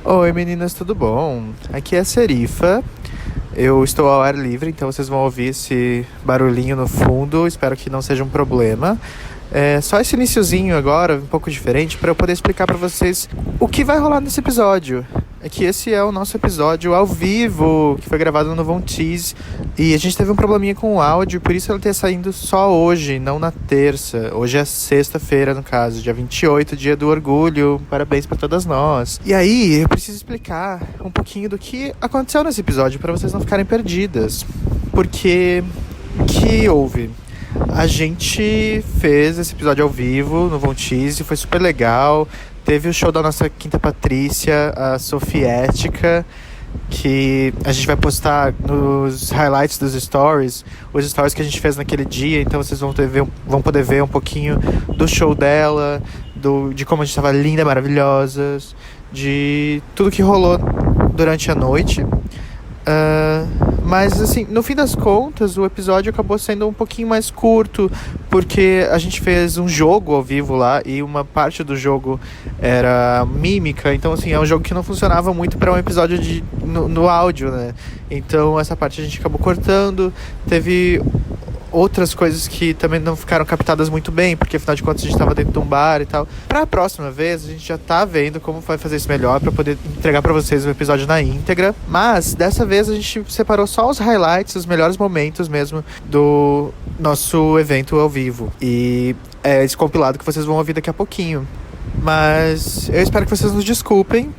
Oi meninas, tudo bom? Aqui é a Serifa. Eu estou ao ar livre, então vocês vão ouvir esse barulhinho no fundo. Espero que não seja um problema. É só esse iniciozinho agora, um pouco diferente, para eu poder explicar para vocês o que vai rolar nesse episódio. É que esse é o nosso episódio ao vivo, que foi gravado no Von Tease. E a gente teve um probleminha com o áudio, por isso ele tá saindo só hoje, não na terça. Hoje é sexta-feira, no caso, dia 28, dia do orgulho. Parabéns pra todas nós. E aí, eu preciso explicar um pouquinho do que aconteceu nesse episódio, para vocês não ficarem perdidas. Porque o que houve? A gente fez esse episódio ao vivo no Von Tease, foi super legal. Teve o show da nossa quinta Patrícia, a Sofiética, que a gente vai postar nos highlights dos stories, os stories que a gente fez naquele dia. Então vocês vão poder ver um pouquinho do show dela, de como a gente estava linda, maravilhosa, de tudo que rolou durante a noite. Mas assim, no fim das contas, o episódio acabou sendo um pouquinho mais curto, porque a gente fez um jogo ao vivo lá e uma parte do jogo era mímica. Então assim, é um jogo que não funcionava muito para um episódio no áudio, né? Então essa parte a gente acabou cortando. Teve outras coisas que também não ficaram captadas muito bem, porque afinal de contas a gente estava dentro de um bar e tal. Pra próxima vez, a gente já tá vendo como vai fazer isso melhor pra poder entregar pra vocês o episódio na íntegra. Mas, dessa vez, a gente separou só os highlights, os melhores momentos mesmo do nosso evento ao vivo. E é esse compilado que vocês vão ouvir daqui a pouquinho. Mas eu espero que vocês nos desculpem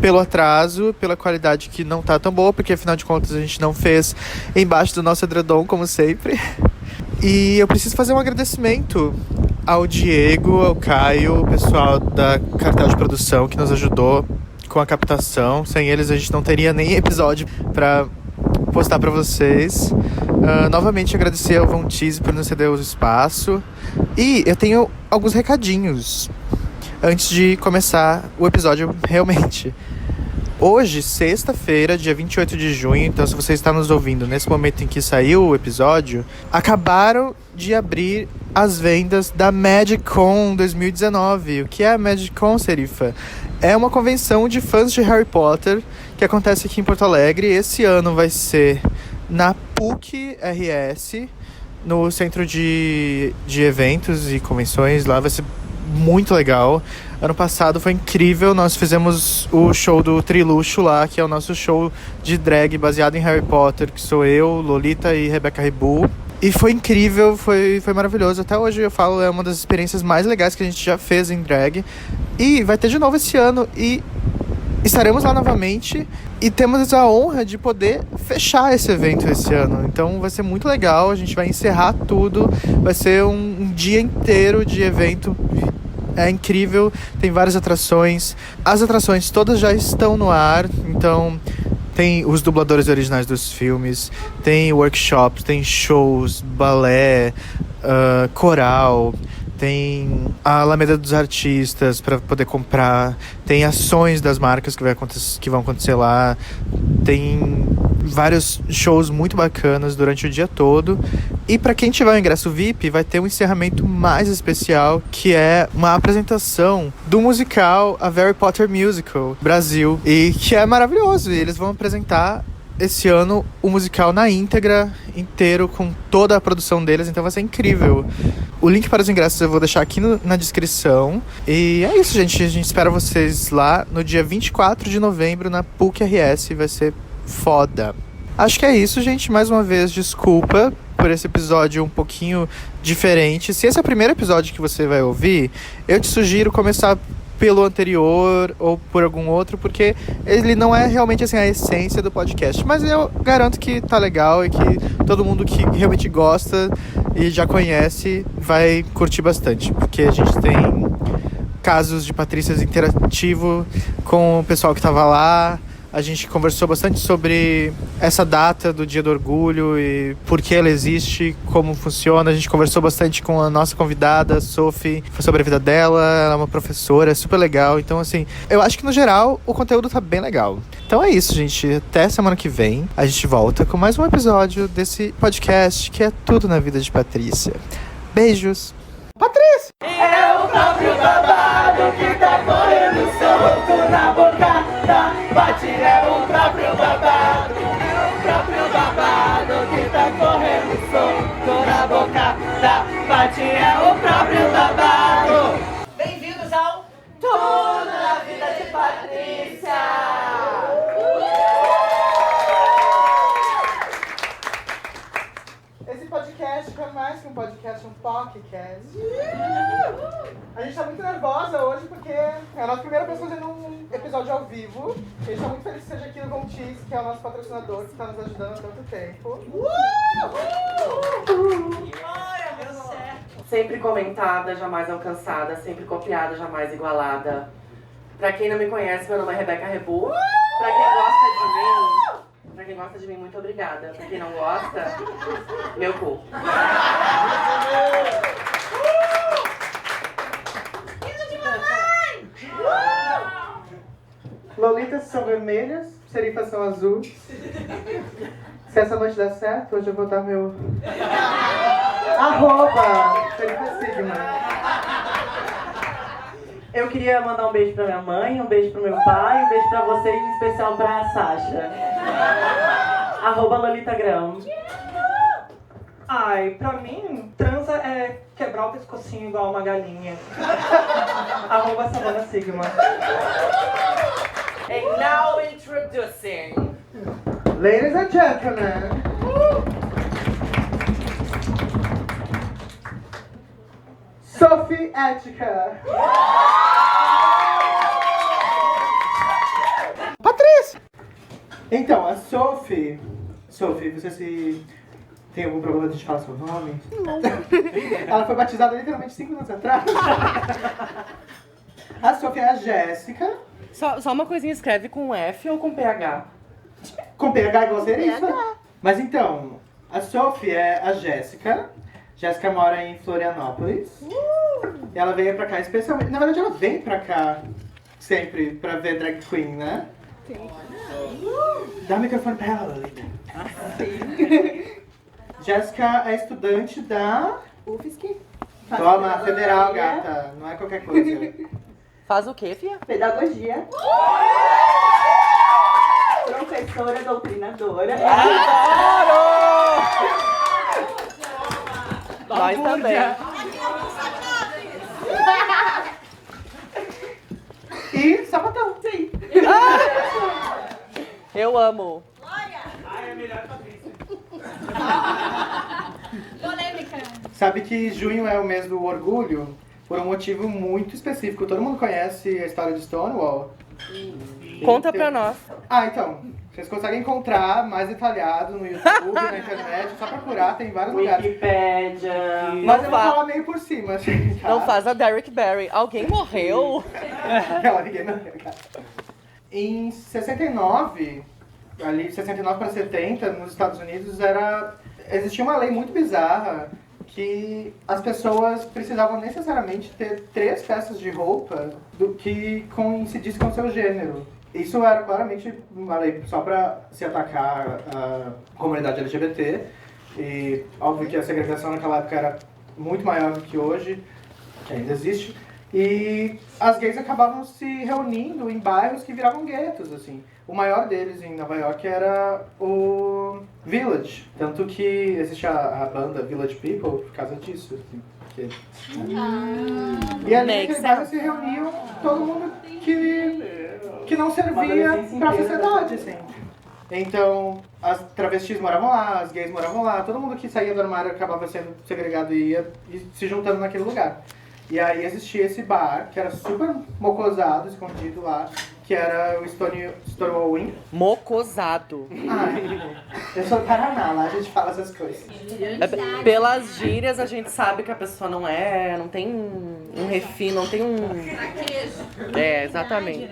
pelo atraso, pela qualidade que não tá tão boa, porque afinal de contas a gente não fez embaixo do nosso edredom, como sempre. E eu preciso fazer um agradecimento ao Diego, ao Caio, o pessoal da Cartel de Produção que nos ajudou com a captação. Sem eles a gente não teria nem episódio pra postar pra vocês. Novamente agradecer ao Von Tease por nos ceder o espaço. E eu tenho alguns recadinhos antes de começar o episódio realmente. Hoje, sexta-feira, dia 28 de junho, então se você está nos ouvindo nesse momento em que saiu o episódio, acabaram de abrir as vendas da MagicCon 2019. O que é a MagicCon, Serifa? É uma convenção de fãs de Harry Potter que acontece aqui em Porto Alegre. Esse ano vai ser na PUC-RS, no Centro de Eventos e Convenções. Lá vai ser muito legal. Ano passado foi incrível. Nós fizemos o show do Triluxo lá, que é o nosso show de drag baseado em Harry Potter, que sou eu, Lolita e Rebeca Rebu. E foi incrível, foi maravilhoso. Até hoje eu falo, é uma das experiências mais legais que a gente já fez em drag. E vai ter de novo esse ano. E estaremos lá novamente. E temos a honra de poder fechar esse evento esse ano. Então vai ser muito legal. A gente vai encerrar tudo. Vai ser um dia inteiro de evento. É incrível, tem várias atrações. As atrações todas já estão no ar. Então tem os dubladores originais dos filmes, tem workshops, tem shows, balé, coral, tem a Alameda dos Artistas para poder comprar, tem ações das marcas que vão acontecer lá, tem vários shows muito bacanas durante o dia todo. E para quem tiver o ingresso VIP, vai ter um encerramento mais especial, que é uma apresentação do musical A Harry Potter Musical Brasil, e que é maravilhoso. E eles vão apresentar esse ano o musical na íntegra, inteiro, com toda a produção deles. Então vai ser incrível. O link para os ingressos eu vou deixar aqui na descrição. E é isso, gente. A gente espera vocês lá no dia 24 de novembro na PUC-RS. Vai ser foda. Acho que é isso, gente. Mais uma vez, desculpa por esse episódio um pouquinho diferente. Se esse é o primeiro episódio que você vai ouvir, eu te sugiro começar pelo anterior ou por algum outro, porque ele não é realmente assim a essência do podcast, mas eu garanto que tá legal e que todo mundo que realmente gosta e já conhece vai curtir bastante, porque a gente tem casos de Patrícias interativo com o pessoal que tava lá. A gente conversou bastante sobre essa data do Dia do Orgulho e por que ela existe, como funciona. A gente conversou bastante com a nossa convidada, Sophie, sobre a vida dela. Ela é uma professora, é super legal. Então, assim, eu acho que no geral o conteúdo tá bem legal. Então é isso, gente. Até semana que vem a gente volta com mais um episódio desse podcast que é tudo na vida de Patrícia. Beijos! Patrícia! É o próprio babado que tá correndo solto na boca da muito nervosa hoje porque é a nossa primeira vez fazendo um episódio ao vivo. A gente tá muito feliz que seja aqui no Vontis, que é o nosso patrocinador que está nos ajudando há tanto tempo. Olha, deu certo. Sempre comentada, jamais alcançada, sempre copiada, jamais igualada. Pra quem não me conhece, meu nome é Rebeca Rebu. Pra quem gosta de mim, muito obrigada. Pra quem não gosta, meu cu. Lolitas são vermelhas, serifas são azuis. Se essa noite der certo, hoje eu vou dar meu... Serifa Sigma. Eu queria mandar um beijo pra minha mãe, um beijo pro meu pai, um beijo pra você e em especial pra Sasha. @LolitaGram. Ai, pra mim, transa é quebrar o pescocinho igual uma galinha. @Savana Sigma. And now introducing... Ladies and gentlemen. Sophie Etica. Patrícia! Então, a Sophie... Sophie, você tem algum problema de a gente falar seu nome? Não. Ela foi batizada literalmente 5 minutos atrás. A Sophie é a Jéssica. Só uma coisinha, escreve com F ou com PH? Com PH igual serifa. Mas então, a Sophie é a Jéssica. Jéssica mora em Florianópolis. E ela veio pra cá especialmente... Na verdade, ela vem pra cá sempre pra ver drag queen, né? Sim. Dá o microfone pra ela, Lolita. Jéssica é estudante da... UFSC. Toma, federal, gata. Não é qualquer coisa. Faz o quê, filha? Pedagogia. Professora, doutrinadora. Adoro! Nós também. E sapatão. Sim. Eu amo. Ai, é melhor Patrícia. Polêmica. Sabe que junho é o mês do orgulho por um motivo muito específico. Todo mundo conhece a história de Stonewall? Conta pra nós. Então, vocês conseguem encontrar mais detalhado no YouTube, na internet, só procurar, tem vários lugares. Wikipédia. Mas eu vou falar meio por cima, assim, tá? Não faz a Derrick Barry. Alguém morreu? Aquela ninguém não Em 69, ali 69 para 70, nos Estados Unidos, existia uma lei muito bizarra que as pessoas precisavam necessariamente ter 3 peças de roupa do que coincidisse com o seu gênero. Isso era claramente uma lei só para se atacar a comunidade LGBT. E óbvio que a segregação naquela época era muito maior do que hoje, que ainda existe. E as gays acabavam se reunindo em bairros que viravam guetos, assim. O maior deles em Nova York era o Village. Tanto que existe a banda Village People por causa disso, assim. E ali naquele bairro se reuniam todo mundo que não servia pra sociedade, assim. Então, as travestis moravam lá, as gays moravam lá, todo mundo que saía do armário acabava sendo segregado e ia se juntando naquele lugar. E aí existia esse bar, que era super mocosado, escondido lá, que era o Stonewall Inn. Mocosado. Eu sou do Paraná, lá a gente fala essas coisas. Pelas gírias a gente sabe que a pessoa não tem um refino, não tem um... É, exatamente.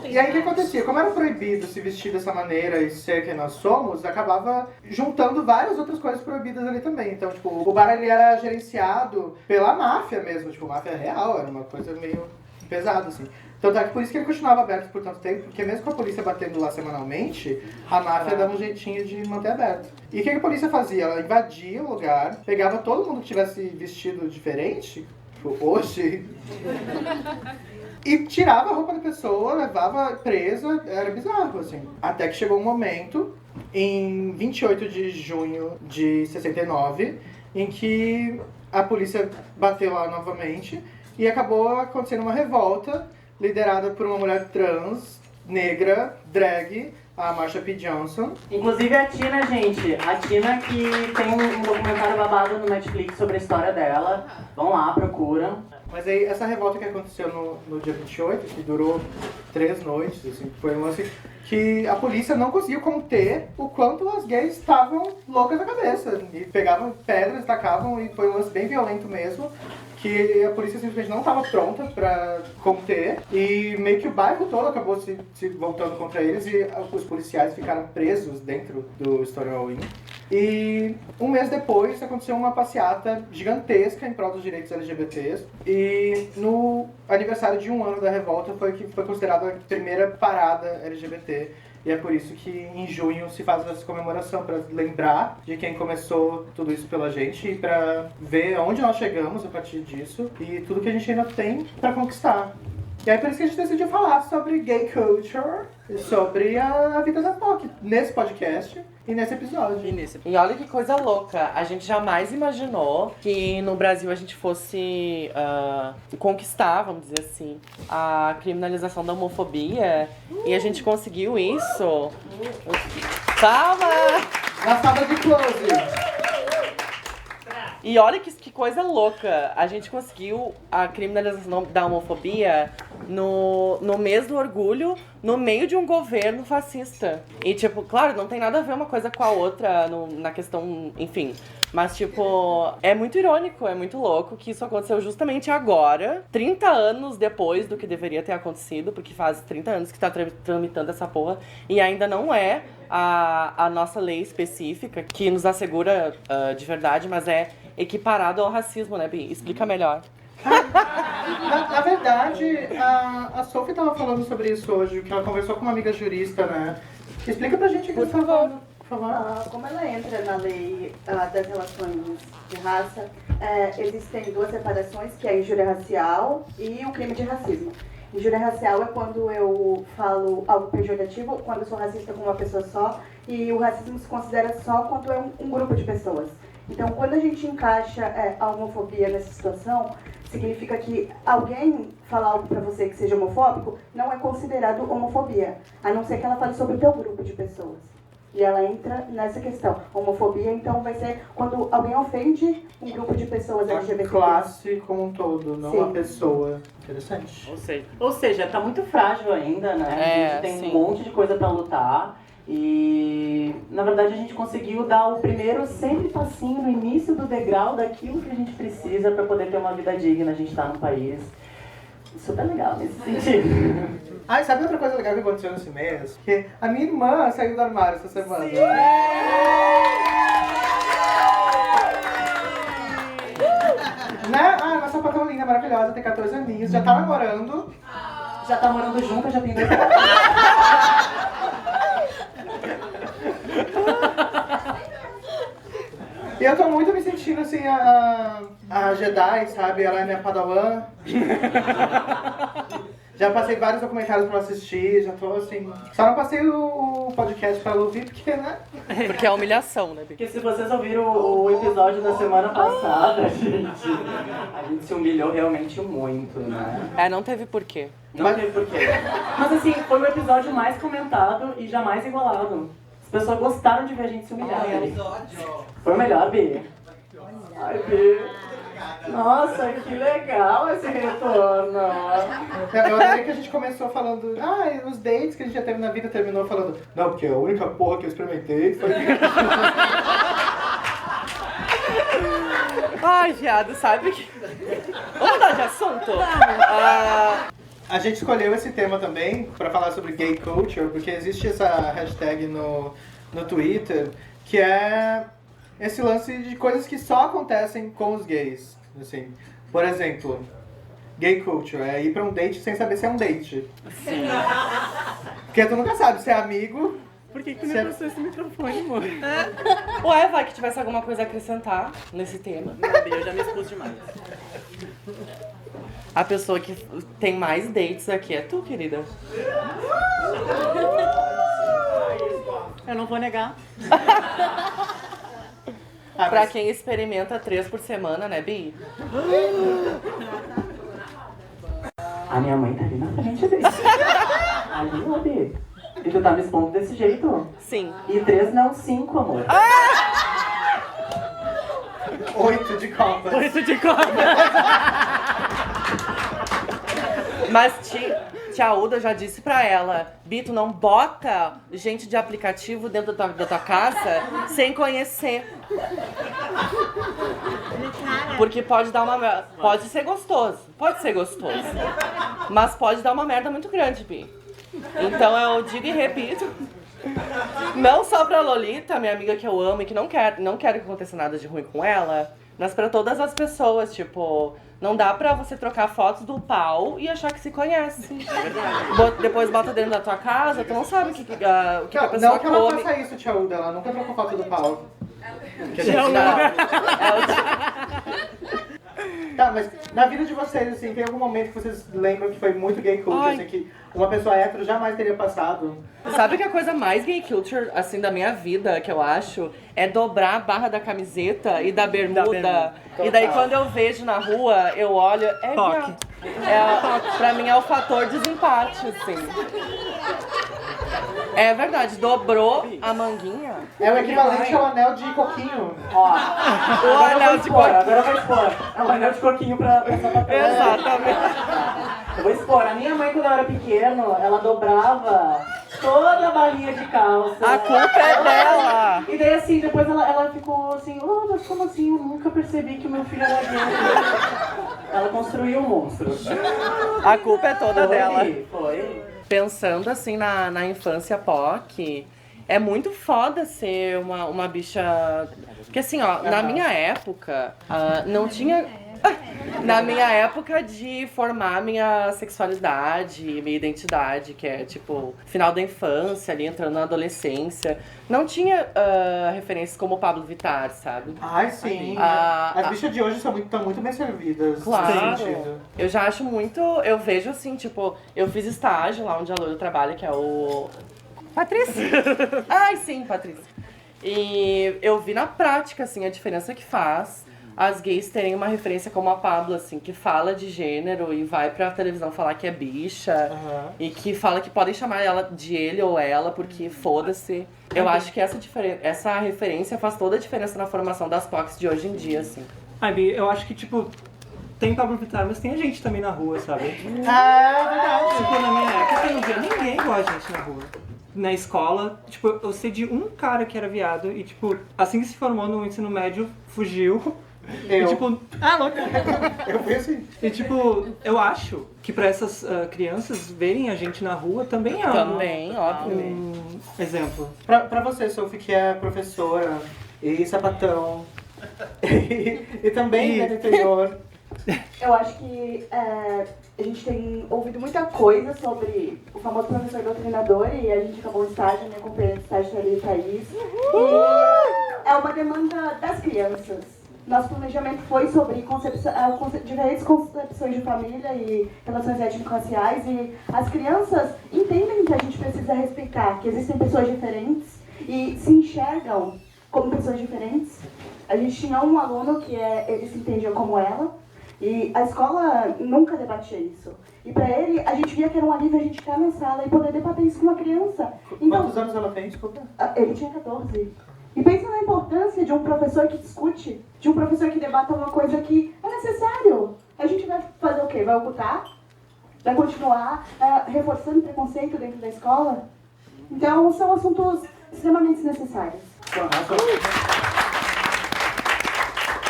E aí o que acontecia? Como era proibido se vestir dessa maneira e ser quem nós somos, acabava juntando várias outras coisas proibidas ali também. Então, tipo, o bar ele era gerenciado pela máfia mesmo, tipo, máfia real, era uma coisa meio pesada, assim. Tanto é que por isso que ele continuava aberto por tanto tempo, porque mesmo com a polícia batendo lá semanalmente, a máfia dava um jeitinho de manter aberto. E o que a polícia fazia? Ela invadia o lugar, pegava todo mundo que tivesse vestido diferente, tipo, hoje, e tirava a roupa da pessoa, levava presa, era bizarro, assim. Até que chegou um momento, em 28 de junho de 69, em que a polícia bateu lá novamente e acabou acontecendo uma revolta liderada por uma mulher trans, negra, drag, a Marsha P. Johnson. Inclusive a Tina, gente. A Tina que tem um documentário babado no Netflix sobre a história dela. Vão lá, procuram. Mas aí, essa revolta que aconteceu no dia 28, que durou 3 noites, assim, foi um lance que a polícia não conseguiu conter o quanto as gays estavam loucas na cabeça. E pegavam pedras, tacavam, e foi um lance bem violento mesmo, que a polícia simplesmente não estava pronta pra conter. E meio que o bairro todo acabou se voltando contra eles, e os policiais ficaram presos dentro do Stonewall Inn. E um mês depois aconteceu uma passeata gigantesca em prol dos direitos LGBTs. E no aniversário de 1 ano da revolta foi considerada a primeira parada LGBT. E é por isso que em junho se faz essa comemoração, para lembrar de quem começou tudo isso pela gente e para ver aonde nós chegamos a partir disso e tudo que a gente ainda tem para conquistar. E aí por isso que a gente decidiu falar sobre gay culture e sobre a vida da POC nesse podcast e nesse episódio. E olha que coisa louca, a gente jamais imaginou que no Brasil a gente fosse conquistar, vamos dizer assim, a criminalização da homofobia. E a gente conseguiu isso. Palma! Na sala de close! E olha que coisa louca, a gente conseguiu a criminalização da homofobia no mês do orgulho, no meio de um governo fascista. E, tipo, claro, não tem nada a ver uma coisa com a outra na questão, enfim. Mas, tipo, é muito irônico, é muito louco que isso aconteceu justamente agora, 30 anos depois do que deveria ter acontecido, porque faz 30 anos que tá tramitando essa porra, e ainda não é a nossa lei específica que nos assegura de verdade, mas é equiparado ao racismo, né, Bi? Explica melhor. Na verdade, a Sophie tava falando sobre isso hoje, que ela conversou com uma amiga jurista, né? Explica pra gente o que você tá falando, por favor. Como ela entra na lei das relações de raça, existem 2 separações, que é a injúria racial e o crime de racismo. Injúria racial é quando eu falo algo pejorativo, quando eu sou racista com uma pessoa só, e o racismo se considera só quando é um grupo de pessoas. Então, quando a gente encaixa a homofobia nessa situação, significa que alguém falar algo pra você que seja homofóbico não é considerado homofobia, a não ser que ela fale sobre o teu grupo de pessoas. E ela entra nessa questão. Homofobia, então, vai ser quando alguém ofende um grupo de pessoas LGBT. A classe como um todo, não a pessoa. Interessante. Ou seja, tá muito frágil ainda, né? A gente tem um monte de coisa pra lutar. E, na verdade, a gente conseguiu dar o primeiro sempre passinho no início do degrau daquilo que a gente precisa para poder ter uma vida digna. A gente tá num país super legal nesse sentido. Ah, e sabe outra coisa legal que aconteceu nesse mês? Que a minha irmã saiu do armário essa semana. Sim. Né? Ah, nossa patroa linda, maravilhosa, tem 14 aninhos, já tá namorando. Já tá morando junto, já tem 2 E eu tô muito me sentindo assim, a Jedi, sabe? Ela é minha padawan. Já passei vários documentários pra assistir, já tô assim... Só não passei o podcast pra ela ouvir, porque, né? Porque é humilhação, né, Bi? Porque se vocês ouviram o episódio da semana passada, a gente se humilhou realmente muito, né? Não teve porquê. Não teve porquê. Mas assim, foi o episódio mais comentado e jamais igualado. As pessoas gostaram de ver a gente se humilhar. Foi o melhor, Bi. Ai, Bi. Nossa, que legal esse retorno. Eu adorei que a gente começou falando... os dates que a gente já teve na vida terminou falando... Não, porque a única porra que eu experimentei foi... Ai, viado, sabe que... Vamos mudar de assunto? A gente escolheu esse tema também pra falar sobre gay culture, porque existe essa hashtag no Twitter, que é esse lance de coisas que só acontecem com os gays. Assim, por exemplo, gay culture é ir pra um date sem saber se é um date. Sim. Porque tu nunca sabe se é amigo. Por que não passou esse microfone, amor? Ué, vai que tivesse alguma coisa a acrescentar nesse tema. Eu já me expus demais. A pessoa que tem mais dates aqui é tu, querida. Eu não vou negar. Pra quem experimenta 3 por semana, né, Bi? A minha mãe tá ali na frente dele. Ali, ó, Bi. E tu tá me expondo desse jeito? Sim. E 3 não, 5, amor. 8 de copas. 8 de copa. Mas tia Uda já disse pra ela, Bito, não bota gente de aplicativo dentro da tua casa sem conhecer. Porque pode dar uma merda. Pode ser gostoso, mas pode dar uma merda muito grande, Bi. Então eu digo e repito. Não só pra Lolita, minha amiga que eu amo e que não quero que aconteça nada de ruim com ela, mas pra todas as pessoas, tipo, não dá pra você trocar fotos do pau e achar que se conhece. Depois bota dentro da tua casa, tu não sabe o que a pessoa come. Não que ela faça isso, tia Uda, ela nunca trocou foto do pau. Tá, mas na vida de vocês, assim, tem algum momento que vocês lembram que foi muito gay culture, assim, que uma pessoa hétero jamais teria passado? Sabe que a coisa mais gay culture, assim, da minha vida, que eu acho, é dobrar a barra da camiseta e da bermuda. E daí quando eu vejo na rua, eu olho, pra mim é o fator desempate, assim. É verdade, dobrou a manguinha. É o equivalente ao anel de coquinho. Ó, o anel de coquinho. Agora eu vou expor. É o anel de coquinho pra sapatão. Exatamente. Eu vou expor. A minha mãe, quando eu era pequeno, ela dobrava toda a barrinha de calça. A culpa é dela. E daí, assim, depois ela ficou assim, oh, mas como assim? Eu nunca percebi que o meu filho era gay. Ela construiu um monstro. A culpa é toda dela. Foi. Pensando assim na infância POC, é muito foda ser uma bicha. Porque assim, ó, na minha época, não tinha. Na minha época de formar minha sexualidade, minha identidade, que é tipo, final da infância, ali entrando na adolescência, não tinha referências como o Pablo Vittar, sabe? Ai, sim. As bichas de hoje estão muito bem servidas. Claro. Eu já acho muito. Eu vejo assim, tipo, eu fiz estágio lá onde a Loura trabalha, que é o. Patrícia! Ai, sim, Patrícia. E eu vi na prática, assim, a diferença que faz as gays terem uma referência como a Pablo, assim, que fala de gênero e vai pra televisão falar que é bicha, e que fala que podem chamar ela de ele ou ela, porque foda-se. Eu acho que essa referência faz toda a diferença na formação das POCs de hoje em dia, assim. Ai, Bi, eu acho que, tipo, tem Pablo Vittar, mas tem a gente também na rua, sabe? É verdade. Tipo, na minha época eu não via ninguém igual a gente na rua. Na escola, tipo, eu sei de um cara que era viado e, tipo, assim que se formou no ensino médio, fugiu. Eu. E, tipo, louca! Eu fui assim. E, tipo, eu acho que pra essas crianças verem a gente na rua também é óbvio. um exemplo. Pra você, Sophie, que é professora e sapatão e também é do interior. Eu acho que a gente tem ouvido muita coisa sobre o famoso professor doutrinador e a gente acabou o estágio, minha companheira de estágio ali, Thaís. E é uma demanda das crianças. Nosso planejamento foi sobre diferentes concepções de família e relações étnico-raciais e as crianças entendem que a gente precisa respeitar, que existem pessoas diferentes e se enxergam como pessoas diferentes. A gente tinha um aluno que ele se entendia como ela e a escola nunca debatia isso. E pra ele, a gente via que era um alívio a gente ficar na sala e poder debater isso com uma criança. Então, quantos anos ela tem, desculpa? Ele tinha 14. E pensa na importância de um professor que discute, de um professor que debata uma coisa que é necessário. A gente vai fazer o quê? Vai ocultar? Vai continuar reforçando preconceito dentro da escola? Então, são assuntos extremamente necessários.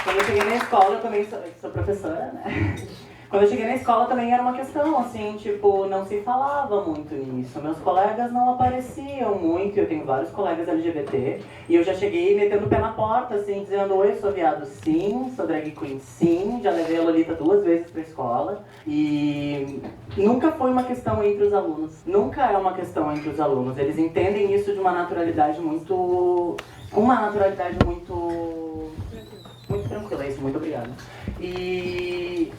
Quando eu cheguei na escola, eu também sou professora, né? Quando eu cheguei na escola também era uma questão, assim, tipo, não se falava muito nisso. Meus colegas não apareciam muito, eu tenho vários colegas LGBT, e eu já cheguei metendo o pé na porta, assim, dizendo, oi, eu sou viado sim, sou drag queen sim, já levei a Lolita 2 vezes pra escola, e nunca foi uma questão entre os alunos. Nunca é uma questão entre os alunos. Eles entendem isso de uma naturalidade muito tranquila, é isso, muito obrigado. E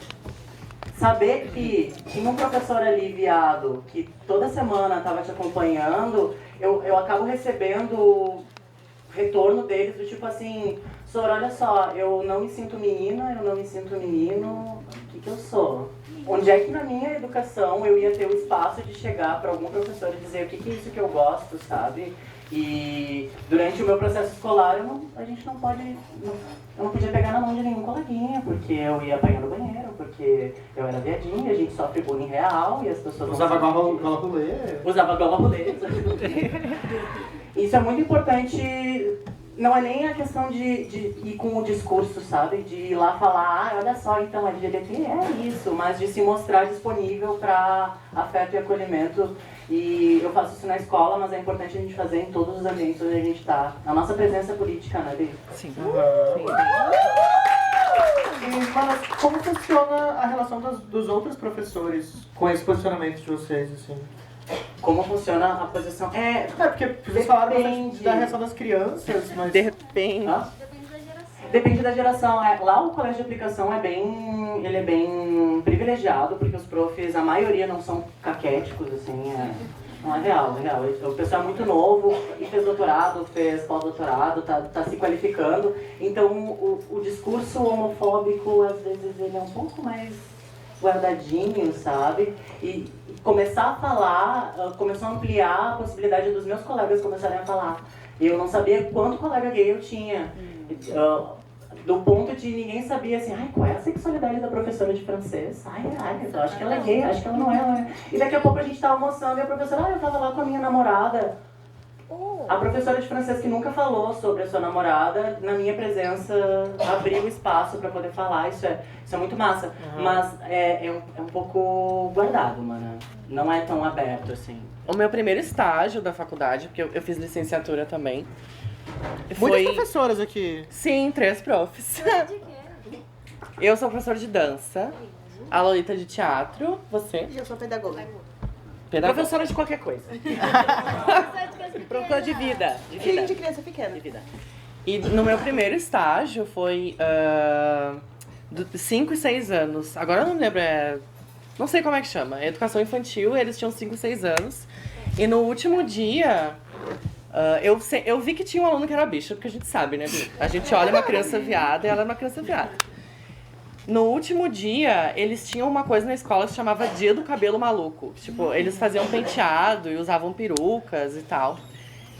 saber que tinha um professor ali, viado, que toda semana estava te acompanhando, eu acabo recebendo retorno deles do tipo assim, Sor, olha só, eu não me sinto menina, eu não me sinto menino, o que eu sou? Onde é que na minha educação eu ia ter o espaço de chegar para algum professor e dizer o que é isso que eu gosto, sabe? E durante o meu processo escolar, eu não podia pegar na mão de nenhum coleguinha, porque eu ia apanhar no banheiro, porque eu era viadinho e a gente sofre bullying real e as pessoas... Usava gola rolê. Usava gola rolê. Isso é muito importante, não é nem a questão de ir com o discurso, sabe? De ir lá falar, olha só, então LGBT é isso, mas de se mostrar disponível para afeto e acolhimento. E eu faço isso na escola, mas é importante a gente fazer em todos os ambientes onde a gente está. A nossa presença política, né, Bê? Sim. Mas como funciona a relação dos outros professores com esse posicionamento de vocês, assim? Como funciona a posição? Porque vocês falaram bastante da reação das crianças, mas... Depende. Depende da geração. Lá o colégio de aplicação ele é bem privilegiado, porque os profs, a maioria não são caquéticos, assim, não é real. O pessoal é muito novo e fez doutorado, fez pós-doutorado, tá se qualificando. Então o discurso homofóbico, às vezes, ele é um pouco mais guardadinho, sabe? E começar a falar, começou a ampliar a possibilidade dos meus colegas começarem a falar. E eu não sabia quanto colega gay eu tinha. Do ponto de ninguém sabia assim, qual é a sexualidade da professora de francês? Eu acho que ela é gay, acho que ela não é. E daqui a pouco a gente tá almoçando e a professora, eu tava lá com a minha namorada. A professora de francês que nunca falou sobre a sua namorada, na minha presença, abriu espaço pra poder falar, isso é muito massa. Mas é um pouco guardado, mano. Não é tão aberto, assim. O meu primeiro estágio da faculdade, porque eu fiz licenciatura também, Muitas professoras aqui. Sim, 3 profs. Eu sou professora de dança, a Lolita de teatro, você? E eu sou pedagoga. Professora de qualquer coisa. Professora de vida. Filho de criança pequena. De vida. E no meu primeiro estágio foi 5 e 6 anos. Agora eu não lembro, não sei como é que chama. Educação infantil, eles tinham 5 e 6 anos. E no último dia, eu vi que tinha um aluno que era bicha, porque a gente sabe, né? A gente olha uma criança viada e ela é uma criança viada. No último dia, eles tinham uma coisa na escola que se chamava Dia do Cabelo Maluco. Tipo, eles faziam penteado e usavam perucas e tal.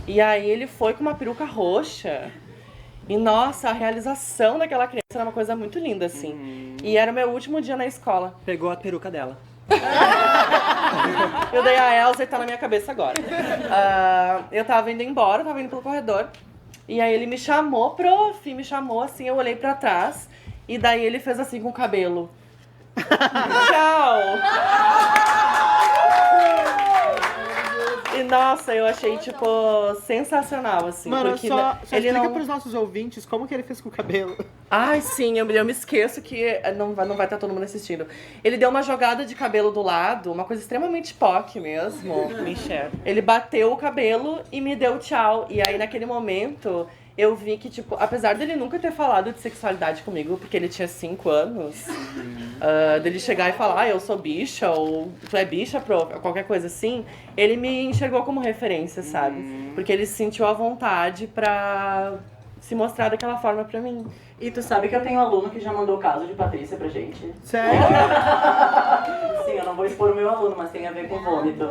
E aí ele foi com uma peruca roxa. E nossa, a realização daquela criança era uma coisa muito linda, assim. E era o meu último dia na escola. Pegou a peruca dela. Eu dei a Elsa e tá na minha cabeça agora. Eu tava indo embora, tava indo pelo corredor. E aí ele me chamou, me chamou assim, eu olhei pra trás. E daí ele fez assim com o cabelo. Tchau! E nossa, eu achei, tipo, sensacional, assim. Mano, porque só ele explica não... pros nossos ouvintes como que ele fez com o cabelo. Ai, sim, eu me esqueço que não vai estar todo mundo assistindo. Ele deu uma jogada de cabelo do lado, uma coisa extremamente POC mesmo. Michel. Ele bateu o cabelo e me deu tchau. E aí, naquele momento... Eu vi que, tipo, apesar dele nunca ter falado de sexualidade comigo, porque ele tinha 5 anos, dele chegar e falar, eu sou bicha, ou tu é bicha, prof, qualquer coisa assim, ele me enxergou como referência, sabe? Porque ele se sentiu à vontade pra se mostrar daquela forma pra mim. E tu sabe que eu tenho um aluno que já mandou o caso de Patrícia pra gente? Sério? Sim, eu não vou expor o meu aluno, mas tem a ver com vômito.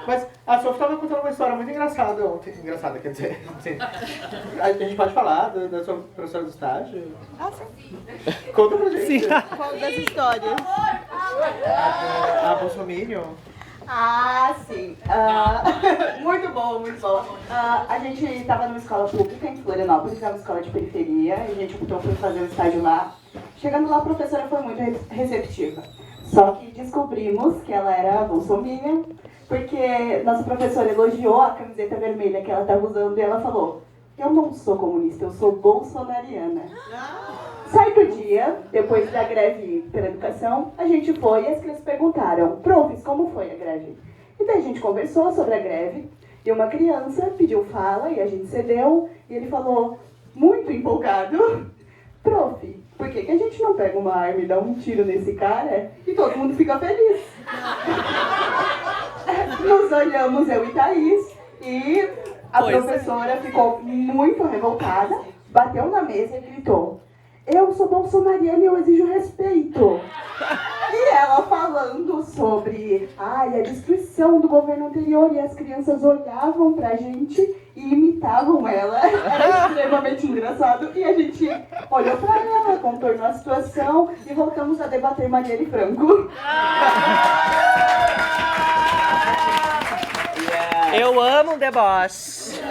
Mas a Sophie tava contando uma história muito engraçada ontem. Engraçada, quer dizer, assim, a gente pode falar da sua professora do estágio? Sim. Conta pra gente. Sim. Qual das histórias? A Bolsominion. Sim. Muito bom, muito bom. A gente estava numa escola pública em Florianópolis, era uma escola de periferia, e a gente optou por fazer um estágio lá. Chegando lá, a professora foi muito receptiva. Só que descobrimos que ela era bolsominion, porque nossa professora elogiou a camiseta vermelha que ela estava usando e ela falou: eu não sou comunista, eu sou bolsonariana. Certo dia, depois da greve pela educação, a gente foi e as crianças perguntaram: profs, como foi a greve? E daí a gente conversou sobre a greve e uma criança pediu fala e a gente cedeu e ele falou, muito empolgado: prof, por que a gente não pega uma arma e dá um tiro nesse cara e todo mundo fica feliz? Nos olhamos, eu e Thaís, e a professora ficou muito revoltada, bateu na mesa e gritou: eu sou bolsonariana e eu exijo respeito. E ela falando sobre a destruição do governo anterior, e as crianças olhavam pra gente e e imitavam ela. Era extremamente engraçado. E a gente olhou pra ela, contornou a situação e voltamos a debater Marielle Franco. Eu amo um deboche.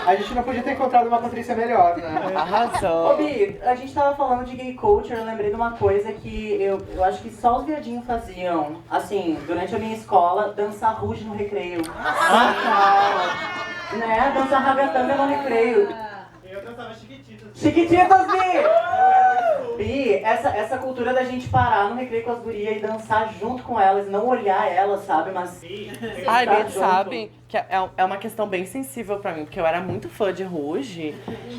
A gente não podia ter encontrado uma Patrícia melhor, né? Arrasou. Ô, Bi, a gente tava falando de gay culture, eu lembrei de uma coisa que eu acho que só os viadinhos faziam. Assim, durante a minha escola, dançar ruge no recreio. Né? Dançar ragatanga no recreio. Eu dançava Chiquititas. Chiquititas, Bi! Bi, essa cultura da gente parar no recreio com as gurias e dançar junto com elas, não olhar elas, sabe? Mas Ai, dançar Bi, junto. sabe que é uma questão bem sensível pra mim, porque eu era muito fã de Ruge.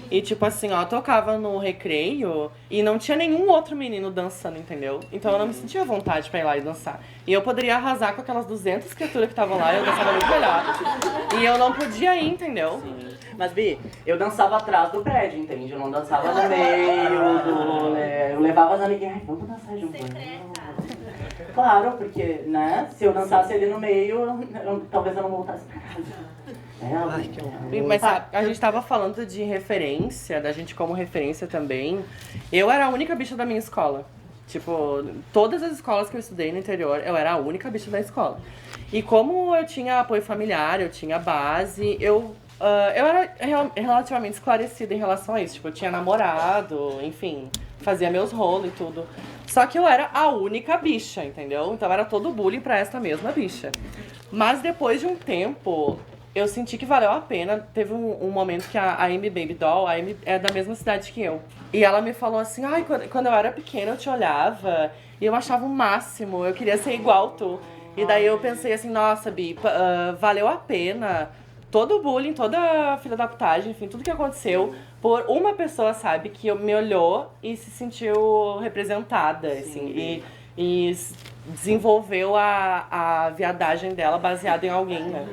E tipo assim, ó, eu tocava no recreio e não tinha nenhum outro menino dançando, entendeu? Então eu não me sentia à vontade pra ir lá e dançar. E eu poderia arrasar com aquelas 200 criaturas que estavam lá e eu dançava muito melhor. E eu não podia ir, entendeu? Mas, Bi, eu dançava atrás do prédio, entende? Eu não dançava no meio do... né? Eu levava as amiguinhas, ai, vamos dançar junto. Claro, porque, né, se eu dançasse ali no meio, talvez eu não voltasse pra casa. Ai, que horror. Mas a gente tava falando de referência, da gente como referência também. Eu era a única bicha da minha escola. Tipo, todas as escolas que eu estudei no interior, eu era a única bicha da escola. E como eu tinha apoio familiar, eu tinha base, eu era relativamente esclarecida em relação a isso. Tipo, eu tinha namorado, enfim, fazia meus rolos e tudo. Só que eu era a única bicha, entendeu? Então era todo bullying pra essa mesma bicha. Mas depois de um tempo, eu senti que valeu a pena. Teve um momento que a Amy Baby Doll, a Amy é da mesma cidade que eu. E ela me falou assim, ai, quando eu era pequena eu te olhava e eu achava o máximo, eu queria ser igual tu. E daí eu pensei assim, nossa, Bi, valeu a pena todo o bullying, toda a filha da putagem, enfim, tudo que aconteceu por uma pessoa, sabe, que me olhou e se sentiu representada, assim, e desenvolveu a viadagem dela baseada em alguém, né?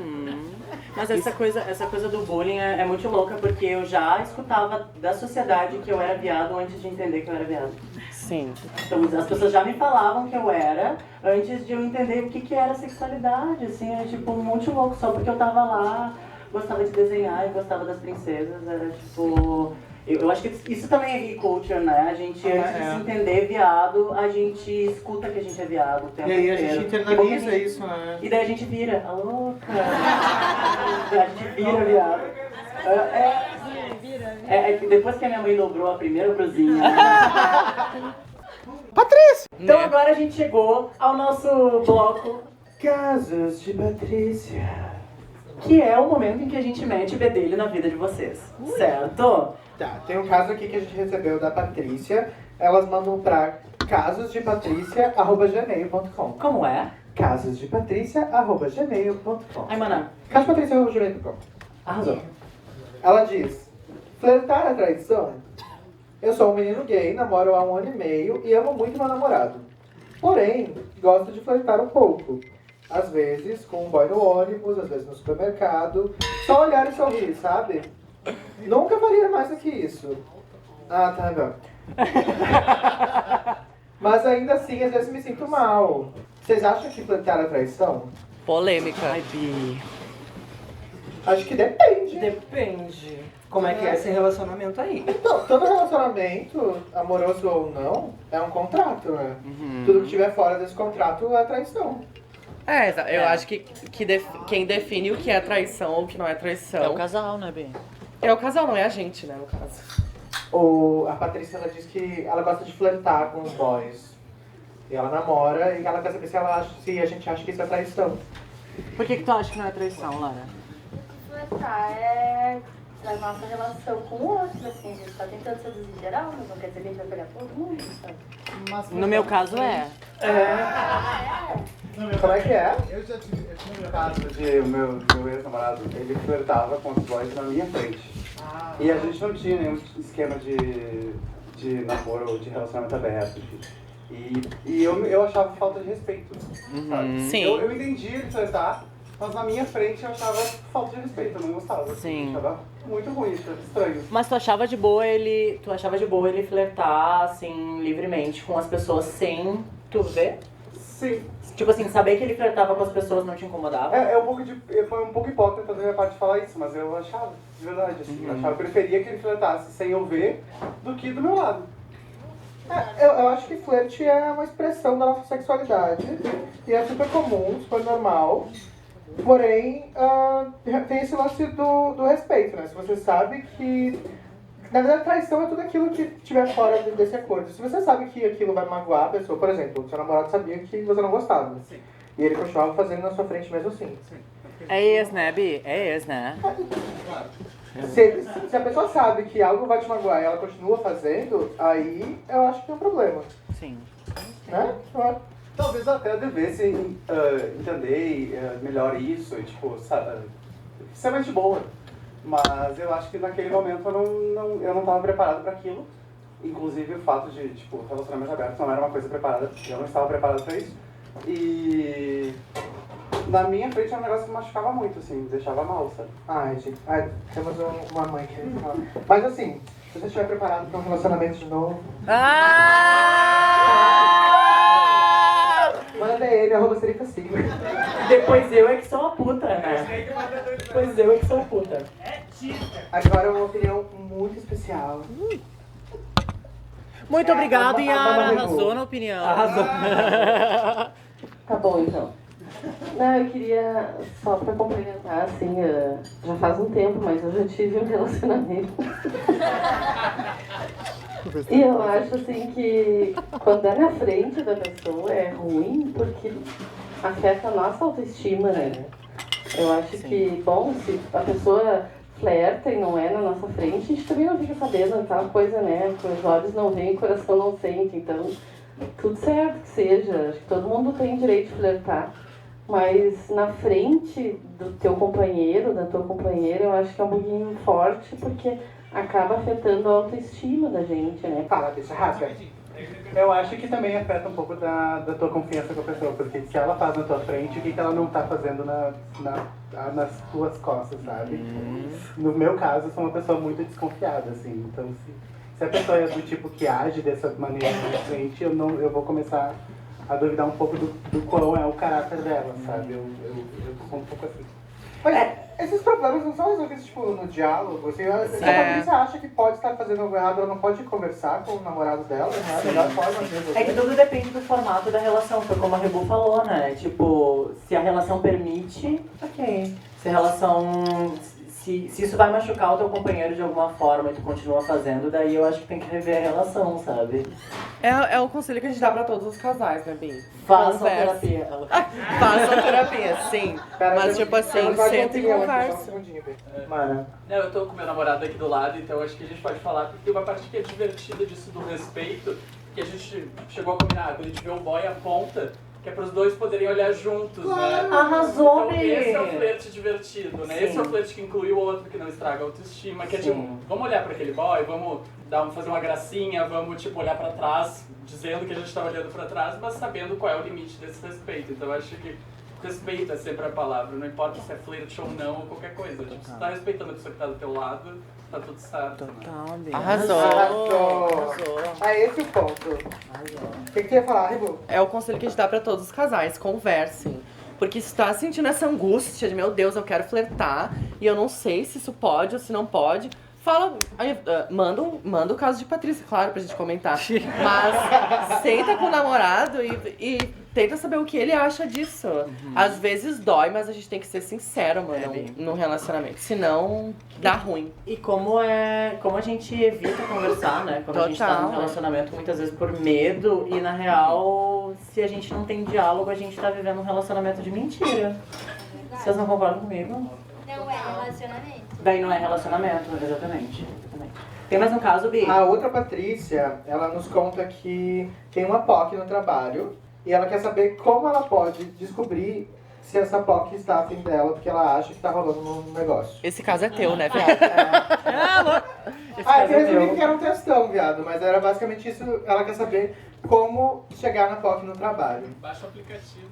Mas essa coisa do bullying é muito louca, porque eu já escutava da sociedade que eu era viado antes de entender que eu era viado. Sim. Então as pessoas já me falavam que eu era antes de eu entender o que era sexualidade, assim, é tipo muito louco, só porque eu tava lá, gostava de desenhar e gostava das princesas, era tipo... Eu acho que isso também é gay culture, né? A gente, antes de se entender viado, a gente escuta que a gente é viado o tempo E aí a inteiro. gente internaliza isso, né? E daí a gente vira, a louca. A gente vira viado. É que depois que a minha mãe dobrou a primeira brusinha. Patrícia! Então agora a gente chegou ao nosso bloco Casos de Patrícia. Que é o momento em que a gente mete bedelho na vida de vocês. Certo? Tá, tem um caso aqui que a gente recebeu da Patrícia. Elas mandam pra casosdepatrícia@gmail.com. Como é? casosdepatrícia@gmail.com. Ai, mana, casosdepatrícia@gmail.com. arrasou. Ela diz: flertar é traição? Eu sou um menino gay, namoro há 1 ano e meio e amo muito meu namorado. Porém, gosto de flertar um pouco. Às vezes com um boy no ônibus, às vezes no supermercado. Só olhar e sorrir, sabe? Nunca faria mais do que isso. Ah, tá legal. Mas ainda assim, às vezes me sinto mal. Vocês acham que flertar é traição? Polêmica. Ai, Bi. Acho que depende. Depende. Como é que é esse relacionamento aí? Então, todo relacionamento, amoroso ou não, é um contrato, né? Tudo que tiver fora desse contrato é traição. Eu acho que quem define o que é traição ou o que não é traição... É o casal, né, Bem? É o casal, não é a gente, né, no caso. A Patrícia, ela diz que ela gosta de flertar com os boys. E ela namora e ela quer saber se a gente acha que isso é traição. Por que tu acha que não é traição, Lara? Flertar é a nossa relação com o outro, assim, a gente tá tentando seduzir geral, mas não quer dizer que a gente vai pegar todo mundo, sabe? No meu caso é. Como é que é? Eu tinha um caso de o meu ex-namorado, ele flertava com os boys na minha frente. E a gente não tinha nenhum esquema de namoro ou de relacionamento aberto. E eu achava falta de respeito. Sabe? Sim. Eu entendi ele flertar, mas na minha frente eu achava falta de respeito, eu não gostava. Sim. Eu achava muito ruim, estranho. Mas tu achava de boa ele flertar, assim, livremente com as pessoas sem tu ver? Sim. Tipo assim, saber que ele flertava com as pessoas não te incomodava? Foi um pouco hipócrita da minha parte de falar isso, mas eu achava, de verdade, assim. Eu achava que eu preferia que ele flertasse sem eu ver do que do meu lado. Eu acho que flerte é uma expressão da nossa sexualidade e é super comum, super normal. Porém, tem esse lance do respeito, né? Se você sabe que... Na verdade, traição é tudo aquilo que estiver fora desse acordo. Se você sabe que aquilo vai magoar a pessoa, por exemplo, seu namorado sabia que você não gostava. Sim. E ele continuava fazendo na sua frente mesmo assim. Sim. É isso, né, Bi? É isso, né? Se a pessoa sabe que algo vai te magoar e ela continua fazendo, aí eu acho que tem um problema. Sim. Né? Talvez eu até devesse entender melhor isso e, tipo, ser mais de boa. Mas eu acho que naquele momento eu não estava preparado para aquilo. Inclusive o fato de, tipo, relacionamento aberto não era uma coisa preparada, eu não estava preparado para isso. E na minha frente era um negócio que me machucava muito, assim, me deixava mal, sabe? Ai, gente, temos uma mãe que fala. Mas assim, se você estiver preparado para um relacionamento de novo... Manda ele, @serifasigma. Depois eu é que sou a puta, né? Depois eu é que sou a puta. Agora uma opinião muito especial. Muito obrigado, Yara. Arrasou. Arrasou na opinião. Arrasou. Tá bom, então. Não, eu queria, só pra complementar, assim, já faz um tempo, mas eu já tive um relacionamento. E eu acho, assim, que quando é na frente da pessoa é ruim, porque afeta a nossa autoestima, né? Eu acho que, bom, se a pessoa flerta e não é na nossa frente, a gente também não fica sabendo aquela coisa, né? Que os olhos não veem, o coração não sente, então tudo certo que seja. Acho que todo mundo tem direito de flertar. Mas na frente do teu companheiro, da tua companheira, eu acho que é um pouquinho forte, porque acaba afetando a autoestima da gente, né? Fala, bicha, rasga. Eu acho que também afeta um pouco da tua confiança com a pessoa, porque se ela faz na tua frente, o que ela não tá fazendo nas tuas costas, sabe? No meu caso, eu sou uma pessoa muito desconfiada, assim, então se a pessoa é do tipo que age dessa maneira na frente, eu vou começar a duvidar um pouco do qual é o caráter dela, sabe? Eu sou um pouco assim. Mas esses problemas não são resolvidos, tipo, no diálogo, assim, se a Patrícia acha que pode estar fazendo algo errado, ela não pode conversar com o namorado dela, né? A melhor forma de resolver. É que tudo depende do formato da relação, foi como a Rebu falou, né? Tipo, se a relação permite, ok. Se a relação... Se isso vai machucar o teu companheiro de alguma forma e tu continua fazendo, daí eu acho que tem que rever a relação, sabe? É o conselho que a gente dá pra todos os casais, né, Bi? Façam terapia. Façam terapia, sim. Mas tipo assim, senta e conversa. Mano. Eu tô com meu namorado aqui do lado, então acho que a gente pode falar, porque tem uma parte que é divertida disso do respeito, que a gente chegou a combinar, quando a gente vê o boy aponta, que é para os dois poderem olhar juntos, né? Arrasou, então, esse é o flerte divertido, né? Sim. Esse é o flerte que inclui o outro, que não estraga a autoestima, que é tipo, vamos olhar para aquele boy, vamos fazer uma gracinha, vamos tipo olhar para trás, dizendo que a gente tá olhando para trás, mas sabendo qual é o limite desse respeito. Então eu acho que respeito é sempre a palavra, não importa se é flerte ou não, ou qualquer coisa. Tipo, se tá respeitando a pessoa que tá do teu lado, tá tudo certo. Né? Arrasou. É esse o ponto. O que você ia falar, Rebu? É o conselho que a gente dá pra todos os casais, conversem. Porque se tá sentindo essa angústia de, meu Deus, eu quero flertar, e eu não sei se isso pode ou se não pode, fala, manda o caso de Patrícia, claro, pra gente comentar. Mas senta com o namorado e tenta saber o que ele acha disso. Às vezes dói, mas a gente tem que ser sincero, mano, no relacionamento. Senão, dá ruim. E como a gente evita conversar, né? Quando a gente tá num relacionamento, muitas vezes por medo, e na real, se a gente não tem diálogo, a gente tá vivendo um relacionamento de mentira. Vocês não concordam comigo? Não é relacionamento. Daí não é relacionamento, exatamente. Tem mais um caso, Bi? A outra Patrícia, ela nos conta que tem uma POC no trabalho e ela quer saber como ela pode descobrir se essa POC está afim dela, porque ela acha que tá rolando um negócio. Esse caso é teu, né, viado? Eu resumi que era um textão, viado, mas era basicamente isso. Ela quer saber como chegar na POC no trabalho. Baixa o aplicativo.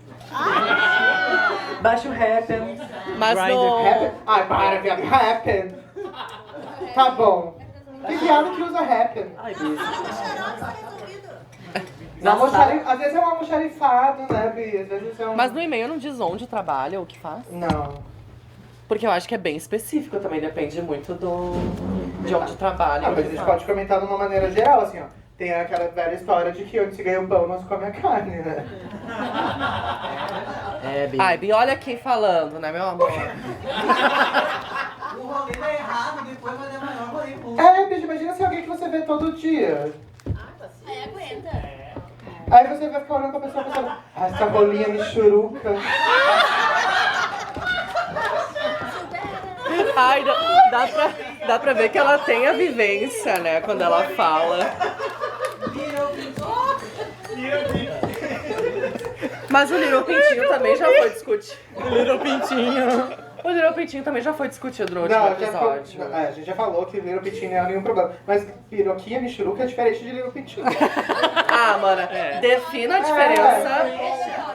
Baixa o Happn. Mas Happn? Ai, para, viado. Happn. Tá bom. Tem viado que usa Happn. Ai, Bi. Às vezes é um almoxarifado, né, Bia? Às vezes é um... Mas no e-mail não diz onde trabalha ou o que faz? Não. Porque eu acho que é bem específico também, depende muito de onde trabalha. Ah, mas a gente pode comentar de uma maneira geral, assim, ó. Tem aquela velha história de que onde se ganha o pão, não se come a carne, né? Ai, Bia, olha quem falando, né, meu amor? O rolê tá errado, depois vai dar maior rolê público. Bia, imagina se alguém que você vê todo dia. Aí aguenta. Aí você vai ficar olhando pra pessoa pensando, essa rolinha michuruca. Ai, dá pra ver que ela tem a vivência, né, quando ela fala. Mas o Little Pintinho também já foi discutido. O Little Pintinho também já foi discutido no último episódio. A gente já falou que Little Pintinho não é nenhum problema. Mas piroquinha michuruca é diferente de Little Pintinho. Mana, defina a diferença.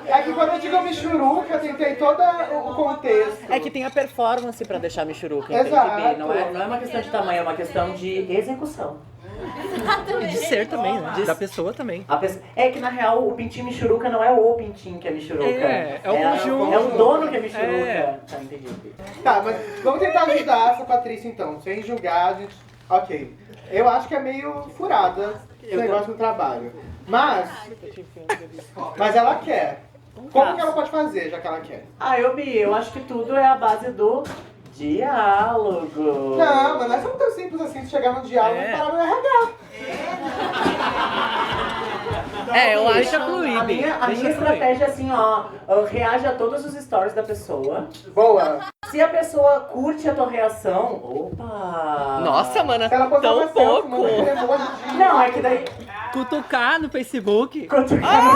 É que quando eu digo michuruca, tem todo o contexto. É que tem a performance pra deixar a michuruca, Exato. entende? Não é uma questão de tamanho, é uma questão de execução. E de ser também, né? Da pessoa também. É que na real o pintinho michuruca não é o pintinho que é michuruca. É o conjunto. É o dono que é michuruca. É. Tá, entendi. Tá, mas vamos tentar ajudar essa Patrícia então, sem julgar, a gente... Ok. Eu acho que é meio furada esse negócio no trabalho. Mas ela quer. Como que ela pode fazer, já que ela quer? Eu acho que tudo é a base do diálogo. Não, mas não é tão simples assim de chegar no diálogo e parar no RH. Eu acho que a minha estratégia é assim, ó, reage a todos os stories da pessoa. Boa. Se a pessoa curte a tua reação, opa! Nossa, mana, ela tão pouco. Não, é que daí... Cutucar no Facebook. No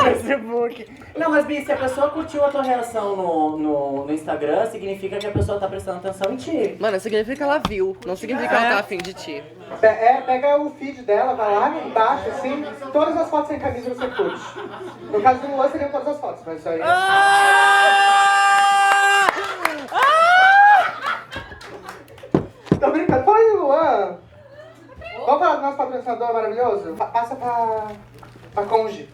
Facebook. Não, mas Bi, se a pessoa curtiu a tua reação no Instagram, significa que a pessoa tá prestando atenção em ti. Mano, significa que ela viu, não significa que ela tá afim de ti. Pega o feed dela, vai lá embaixo, assim, todas as fotos sem camisa você curte. No caso do Luan seriam todas as fotos, mas isso aí... Tô brincando, fala aí, Luan. Vamos falar do nosso patrocinador maravilhoso? Passa pra Conge.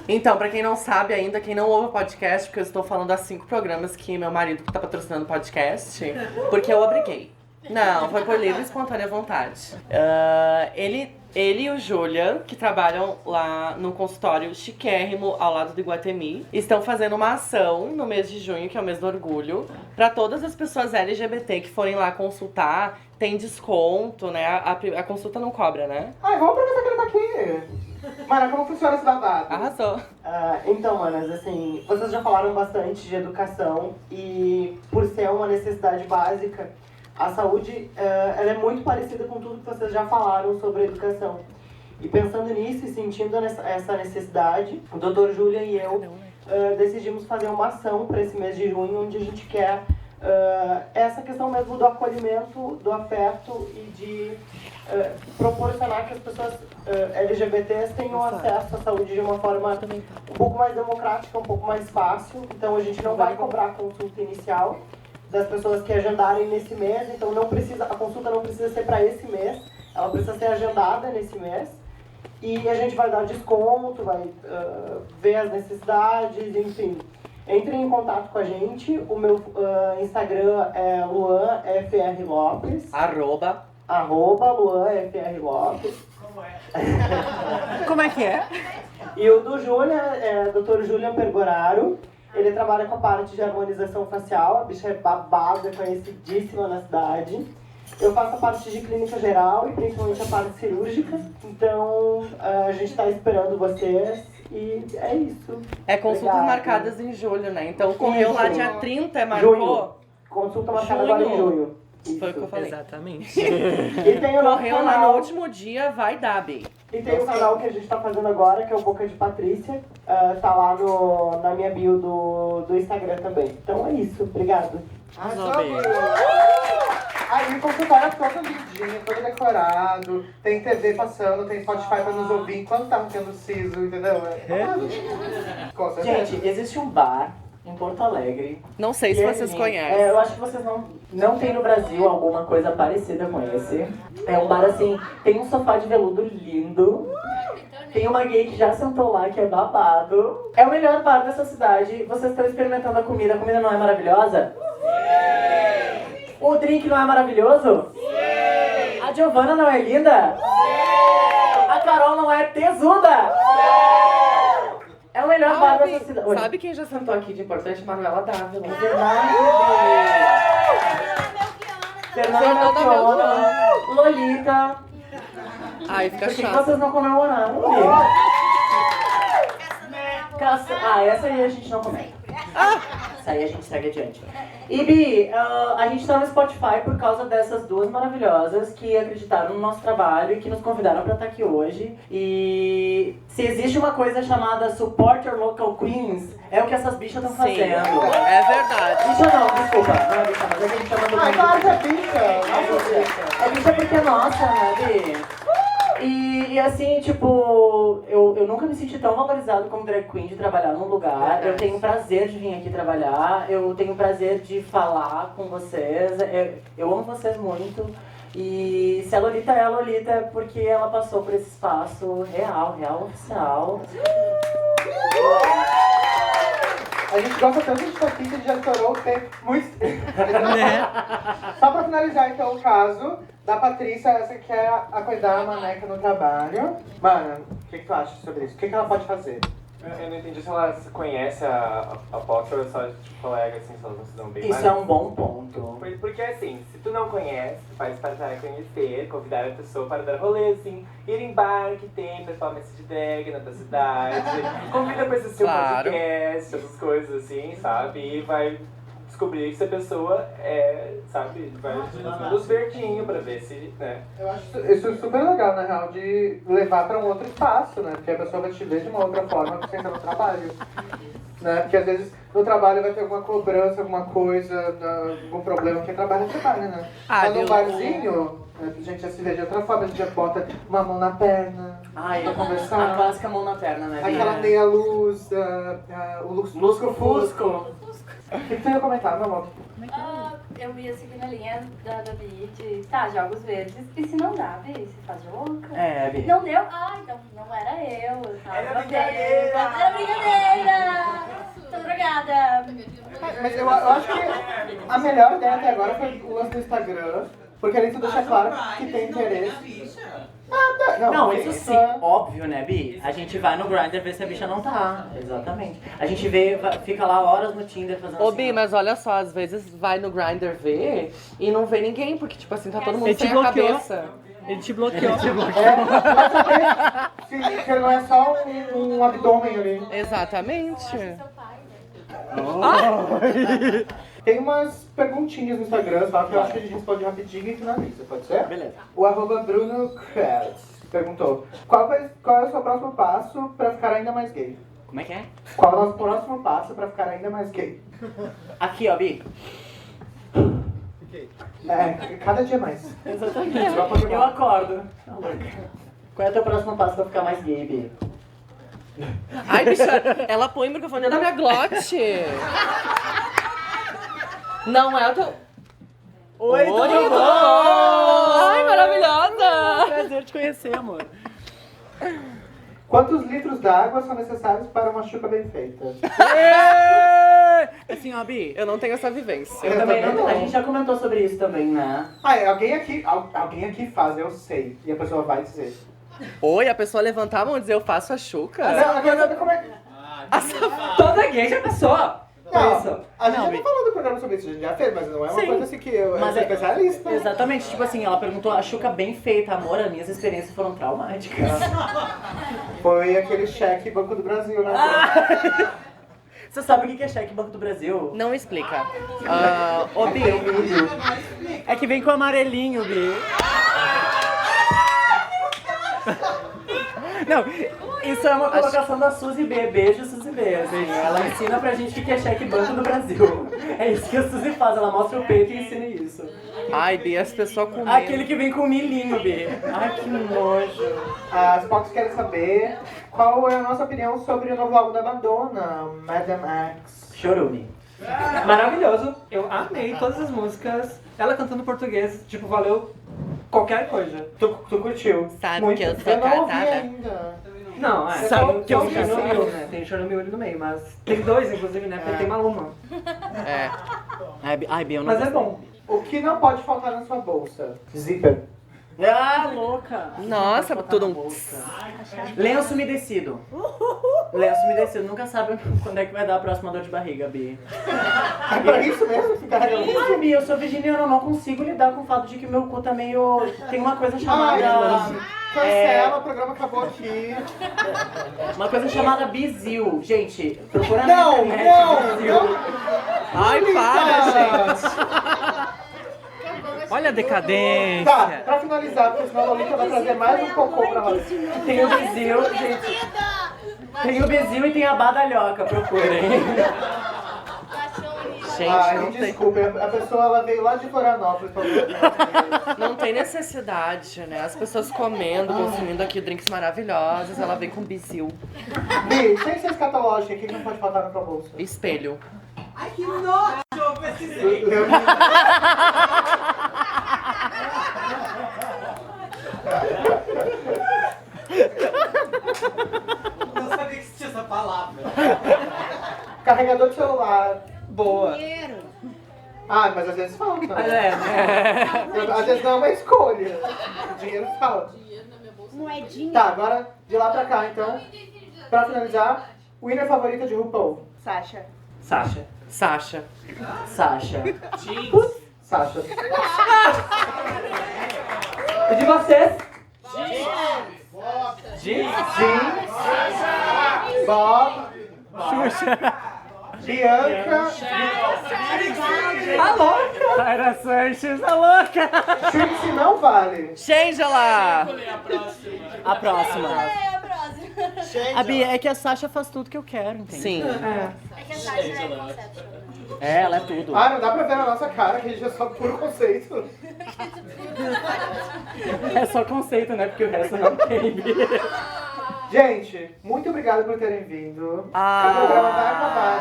Então, pra quem não sabe ainda, quem não ouve o podcast, porque eu estou falando há 5 programas que meu marido tá patrocinando o podcast, porque eu obriguei. Não, foi por livre e espontânea vontade. Ele e o Julian, que trabalham lá num consultório chiquérrimo ao lado do Iguatemi, estão fazendo uma ação no mês de junho, que é o mês do orgulho, pra todas as pessoas LGBT que forem lá consultar, tem desconto, né? A consulta não cobra, né? Vamos aproveitar que ele tá aqui. Mara, como funciona esse babado? Arrasou. Então, manas, assim, vocês já falaram bastante de educação e por ser uma necessidade básica, a saúde, ela é muito parecida com tudo que vocês já falaram sobre educação. E pensando nisso e sentindo essa necessidade, o Dr. Julian e eu decidimos fazer uma ação para esse mês de junho, onde a gente quer essa questão mesmo do acolhimento, do afeto e de proporcionar que as pessoas LGBTs tenham acesso à saúde de uma forma um pouco mais democrática, um pouco mais fácil. Então a gente não vai cobrar consulta inicial das pessoas que agendarem nesse mês, então a consulta não precisa ser para esse mês, ela precisa ser agendada nesse mês. E a gente vai dar desconto, vai ver as necessidades, enfim. Entrem em contato com a gente, o meu Instagram é luanfrlopes. @ luanfrlopes. Como é que é? E o do Julian é Dr. Julian Pergoraro. Ele trabalha com a parte de harmonização facial, a bicha é babada, é conhecidíssima na cidade. Eu faço a parte de clínica geral e principalmente a parte cirúrgica. Então, a gente tá esperando vocês e é isso. Consultas Obrigada. Marcadas em julho, né? Então, correu lá dia 30, Junho. marcou? Consulta marcada agora em junho. Foi o que eu falei. Exatamente. E tem o nosso Correu lá canal. no último dia, vai dar, Bi. E tem o canal que a gente tá fazendo agora, que é o Boca de Patrícia. Tá lá na minha bio do Instagram também. Então é isso. Obrigado. Aí o consultório é todo lindinho, todo decorado, tem TV passando, tem Spotify pra nos ouvir enquanto tá tendo siso, entendeu? Com certeza. Gente, existe um bar em Porto Alegre. Não sei se E, vocês assim, conhecem. eu acho que vocês não tem no Brasil alguma coisa parecida com esse. É um bar assim, tem um sofá de veludo lindo. Tem uma gay que já sentou lá, que é babado. É o melhor bar dessa cidade. Vocês estão experimentando a comida não é maravilhosa? Sim! O drink não é maravilhoso? Sim! A Giovana não é linda? Sim! A Carol não é tesuda? Sim! É o melhor bar dessa cidade. Oi. Sabe quem já sentou aqui de importante? Manuela Dávila. É verdade! Fernanda Melchiona, Lolita. Ai, fica Por que chato. vocês não comemoraram? Essa aí a gente não comenta. Essa aí a gente segue adiante. E Bi, a gente tá no Spotify por causa dessas duas maravilhosas que acreditaram no nosso trabalho e que nos convidaram pra estar aqui hoje. E se existe uma coisa chamada Support Your Local Queens, é o que essas bichas estão fazendo. É verdade. Bicha não, desculpa. Não é bicha, mas é que a gente chama do Ah, claro que é bicha. É bicha porque é nossa, né, Bi? E assim, tipo, eu nunca me senti tão valorizado como drag queen de trabalhar num lugar. Eu tenho prazer de vir aqui trabalhar, eu tenho prazer de falar com vocês. Eu amo vocês muito. E se a Lolita é porque ela passou por esse espaço real oficial. A gente gosta tanto de estar aqui que a gente já estourou o tempo muito tempo. Só pra finalizar então o caso da Patrícia, essa que quer acordar a Maneca no trabalho. Mana, o que tu acha sobre isso? O que ela pode fazer? Eu não entendi se ela conhece a Potter ou é só tipo, colega, assim, se elas não se dão bem. Isso é um bom ponto. Porque assim, se tu não conhece, faz para conhecer, convidar a pessoa para dar rolê, assim, ir em bar que tem performance de drag na tua cidade, convida pra assistir Claro. um podcast, essas coisas assim, sabe? E vai descobrir que essa pessoa sabe, vai nos verdinhos pra ver se, né? Eu acho isso super legal, na real, de levar pra um outro espaço, né? Porque a pessoa vai te ver de uma outra forma que você no trabalho. Né? Porque às vezes no trabalho vai ter alguma cobrança, alguma coisa, algum problema, porque trabalho é trabalho, né? Mas no barzinho, a gente já se vê de outra forma, a gente já bota uma mão na perna, Ai, conversar. a clássica mão na perna, né? Aquela meia luz, o lusco-fusco. O que tu ia comentar, meu amor? Eu ia seguir na linha da Bi de, jogos verdes. E se não dá, Bi, se faz de louca. É, Bi. Não deu? Então não era eu. Era brincadeira. Era brincadeira. Tô drogada. Mas eu acho que a melhor ideia até agora foi o lance do Instagram, porque ali tu deixa claro que tem interesse. Não, isso sim, óbvio, né, Bi? A gente vai no Grindr ver se a bicha não tá. Exatamente. A gente fica lá horas no Tinder fazendo Ô, Bi, mas olha só, às vezes vai no Grindr ver e não vê ninguém, porque, tipo assim, tá todo mundo Ele te sem a bloqueou. cabeça. Ele te bloqueou. Se não é só um abdômen ali. Exatamente. Tem umas perguntinhas no Instagram, tá? Que eu acho que a gente responde rapidinho e finaliza, pode ser? Beleza. O @Bruno Kratz perguntou: qual é o seu próximo passo pra ficar ainda mais gay? Como é que é? Qual é o nosso próximo passo pra ficar ainda mais gay? Aqui, ó, Bi. Cada dia mais. Exatamente. Eu acordo. Qual é o teu próximo passo pra ficar mais gay, Bi? Ai, bicha, ela põe o microfone na minha glote. Não é o teu... Oi, tudo bom? Ai, maravilhosa! Prazer te conhecer, amor. Quantos litros d'água são necessários para uma chuca bem feita? Assim, ó, Bi. Eu não tenho essa vivência. Eu também não. A gente já comentou sobre isso também, né? Alguém aqui faz, eu sei. E a pessoa vai dizer. Oi, a pessoa levantar a mão e dizer eu faço a chuca? Não, eu quero saber como é. Toda gay já pensou. Não, Isso. a gente já tá falando do programa sobre isso, a gente já fez, mas não é uma coisa assim que eu sou especialista. Exatamente, tipo assim, ela perguntou a chuca bem feita, amor, as minhas experiências foram traumáticas. Foi aquele cheque Banco do Brasil, né? Você sabe o que é cheque Banco do Brasil? Não explica. Ô, Bi. É que vem com amarelinho, Bi. Não, Isso é uma colocação da Suzy B. Beijo, Suzy se vê, assim. Ela ensina pra gente o que é cheque banco no Brasil. É isso que a Suzy faz, ela mostra o peito e ensina isso. Ai, Bi, as pessoas comendo. Aquele que vem com milhinho, Bi. Ai, que nojo. As Fox querem saber qual é a nossa opinião sobre o novo álbum da Madonna, Madame X. Chorume. Maravilhoso. Eu amei todas as músicas. Ela cantando português, tipo, valeu qualquer coisa. Tu curtiu? Sabe Muito. que eu sou não ouvi casada? ainda. Não, Sabe que eu tem sou Chernobyl, né? Tem Chernobyl no meio, mas tem dois, inclusive, né? Porque tem Maluma. É. Ai, Bi, eu não Mas é gostei. bom. O que não pode faltar na sua bolsa? Zíper. Ah, louca. Nossa, tudo um... Lenço umedecido. Lenço umedecido. Nunca sabe quando é que vai dar a próxima dor de barriga, Bi. É pra isso mesmo? Ai, Bi, eu sou virginiana, eu não consigo lidar com o fato de que meu cu tá meio... Tem uma coisa chamada... Cancela, o programa acabou aqui. Uma coisa chamada bizil. Gente, procura Não, na internet. não, bizil. não. Ai, para, gente. Olha a decadência. Tá, pra finalizar, porque senão a Lolita vai trazer mais um cocô pra nós. Tem o bizil, gente. Tem o bizil e tem a badalhoca, procurem. Gente, Ai, não me tem... desculpe, a pessoa ela veio lá de Florianópolis pra ver. Não tem necessidade, né? As pessoas comendo, consumindo aqui drinks maravilhosos, ela vem com bizil. Bi, sem ser escatológica, o que não pode faltar na tua bolsa? Espelho. Ai, que nojo! Eu precisei. Não sabia que existia essa palavra. Carregador de celular. Boa. Ah, mas às vezes falta. né? Às vezes não é uma escolha. Dinheiro falta. Moedinha. Tá, agora de lá pra cá, então. Pra finalizar, winner favorita de RuPaul? Sasha. Sasha. Sasha. Sasha. Sasha. E de vocês? Jean. Bob. Xuxa. Bianca. A louca! Tyra Sanches, a louca. Trixie não vale. Shangela. A próxima. A Bia, é que a Sasha faz tudo que eu quero, entende? Sim. É que a Sasha é concept. É, ela é tudo. Ah, não dá pra ver na nossa cara que a gente é só puro conceito. É só conceito, né? Porque o resto não tem. Gente, muito obrigado por terem vindo. O programa vai acabar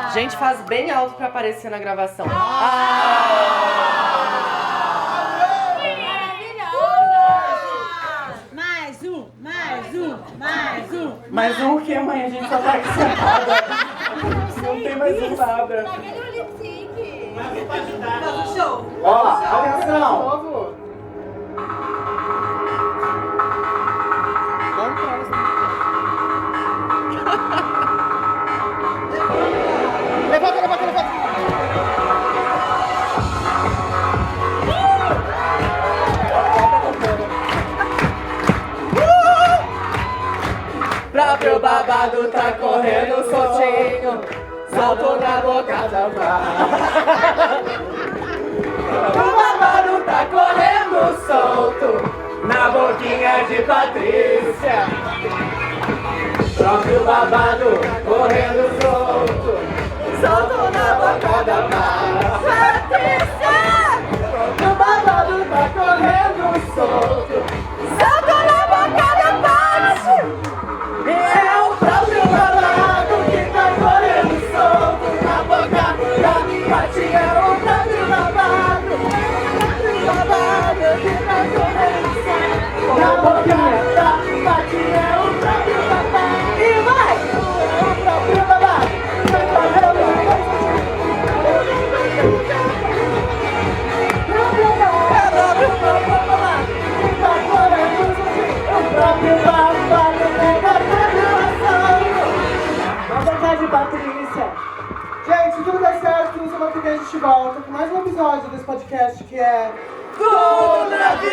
agora. Gente, faz bem alto pra aparecer na gravação. Mais um, mais um, mais um. Mais um o que, mãe? A gente só tá aqui sentada. Não tem mais um nada. Faz o show. Ó, atenção! Novo. Levanta. Próprio babado tá correndo soltinho, solto na boca da barra. O babado tá correndo solto, na boquinha de Patrícia. Próprio babado correndo solto, solto na boca da barra. Patrícia! Próprio babado tá correndo solto, solto na boca da barra. É o próprio babado que tá correndo solto na boca da patinha. É o próprio babado que tá correndo solto na boca da patinha. É o próprio babado. E vai! É o próprio babado que tá correndo Patrícia. Gente, se tudo der certo, semana que vem a gente volta com mais um episódio desse podcast que é Tudo na vida!